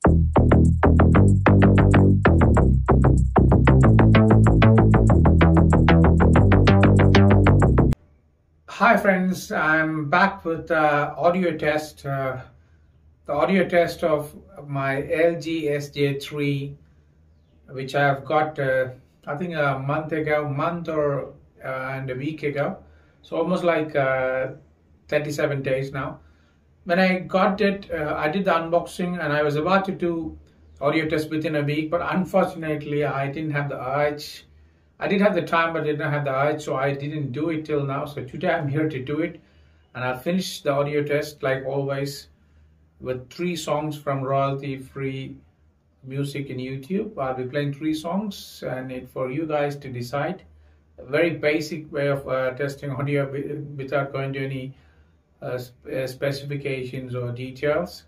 Hi friends, I'm back with audio test. The audio test of my LG SJ3, which I've got I think a month or and a week ago. So almost like 37 days now. When I got it, I did the unboxing and I was about to do audio test within a week, but unfortunately I didn't have the urge. I did have the time, but did not have the urge, so I didn't do it till now. So today I'm here to do it, and I'll finish the audio test like always with 3 songs from royalty-free music in YouTube. I'll be playing 3 songs, and it for you guys to decide. A very basic way of testing audio without going to any specifications or details.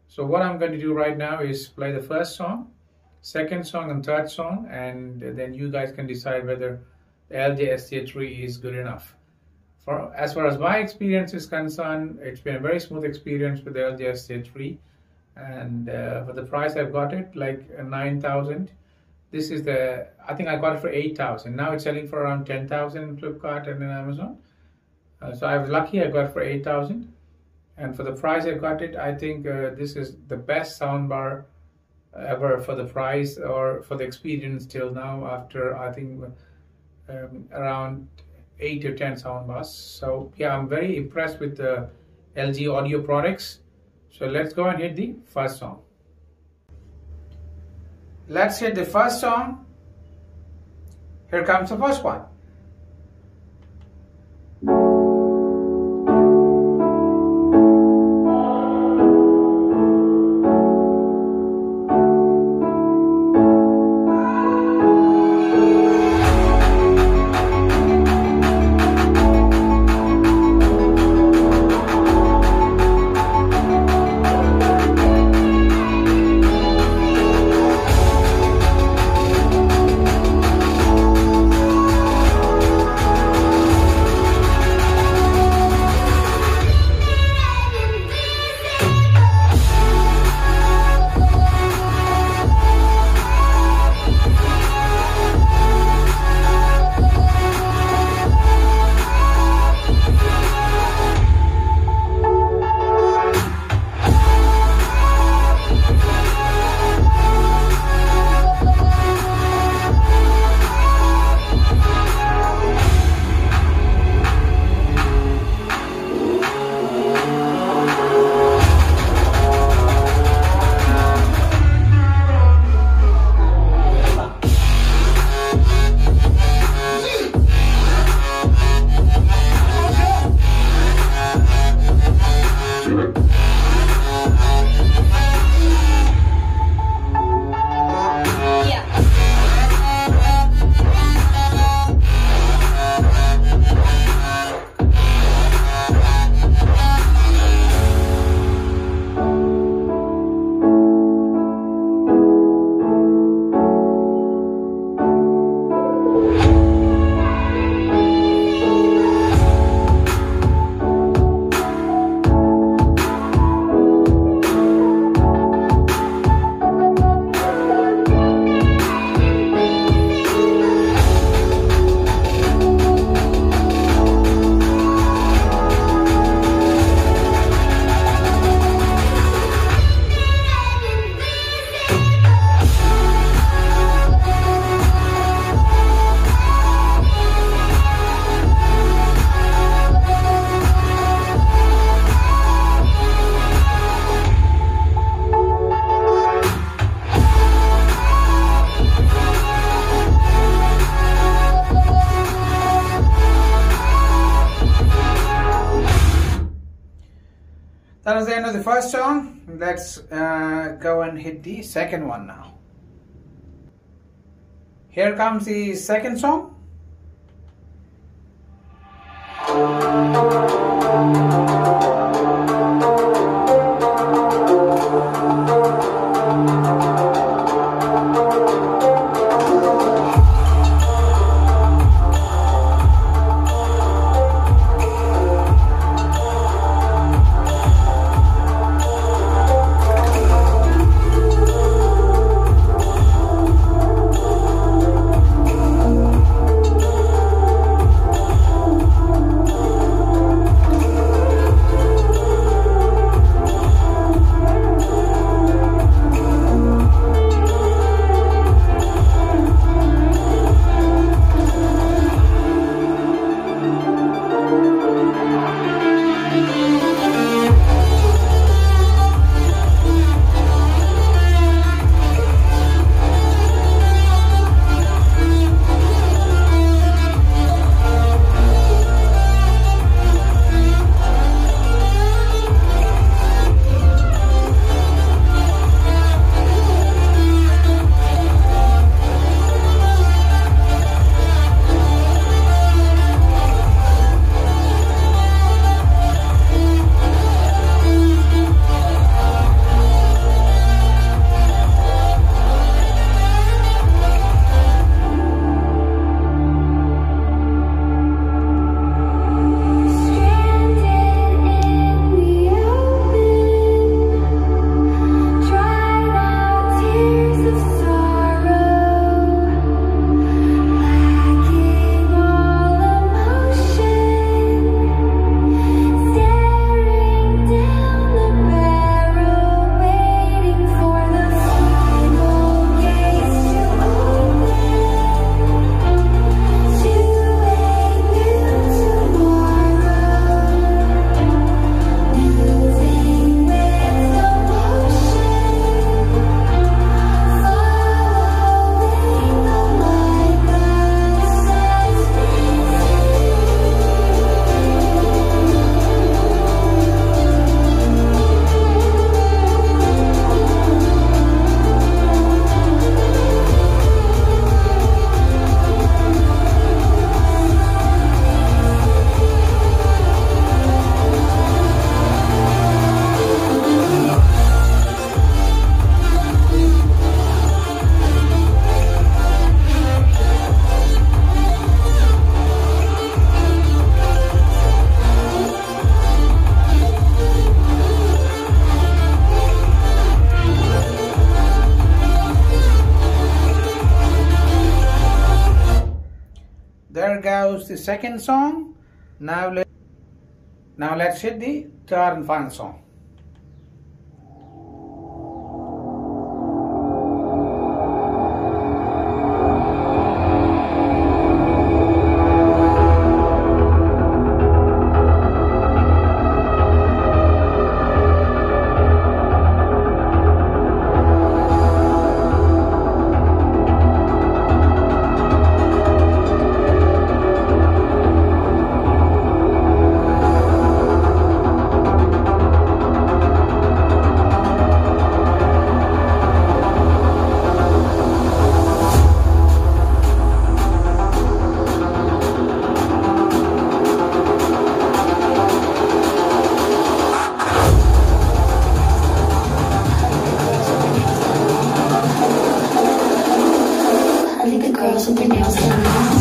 So what I'm going to do right now is play the first song, second song and third song, and then you guys can decide whether the LG SJ3 is good enough. As far as my experience is concerned, it's been a very smooth experience with the LG SJ3, and for the price I've got it, like 9,000. This is I think I got it for 8,000. Now it's selling for around 10,000 in Flipkart and in Amazon. So I was lucky I got it for 8,000. And for the price I got it, I think this is the best soundbar ever for the price or for the experience till now, after I think around 8 or 10 soundbars. So yeah, I'm very impressed with the LG audio products. So let's go and hit the first song. Let's hit the first song. Here comes the first one. That was the end of the first song. Let's go and hit the second one now. Here comes the second song. goes the second song. Now let's hit the third and final song. Girls with their nails done.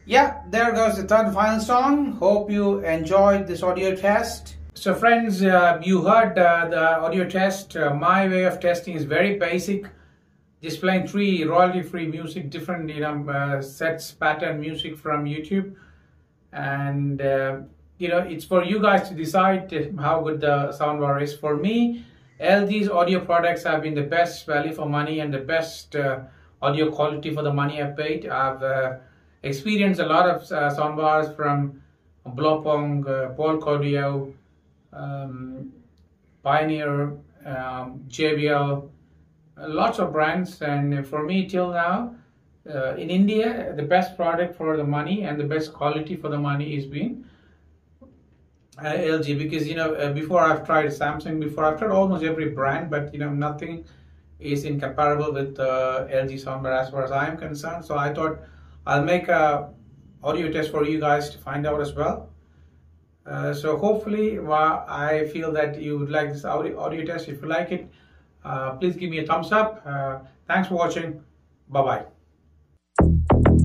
Yeah, there goes the third and final song. Hope you enjoyed this audio test. So friends, you heard the audio test. My way of testing is very basic. Just playing 3 royalty-free music, different sets, pattern music from YouTube. And it's for you guys to decide how good the soundbar is. For me, LG's audio products have been the best value for money and the best audio quality for the money I've paid. I've experienced a lot of soundbars from Blopong, Polk Audio, Pioneer, JBL, lots of brands, and for me till now, in India, the best product for the money and the best quality for the money has been LG, because before I've tried Samsung, before I've tried almost every brand, but nothing is incomparable with LG soundbar as far as I'm concerned. So I thought I'll make a audio test for you guys to find out as well. So hopefully I feel that you would like this audio test. If you like it, please give me a thumbs up. Thanks for watching. Bye bye.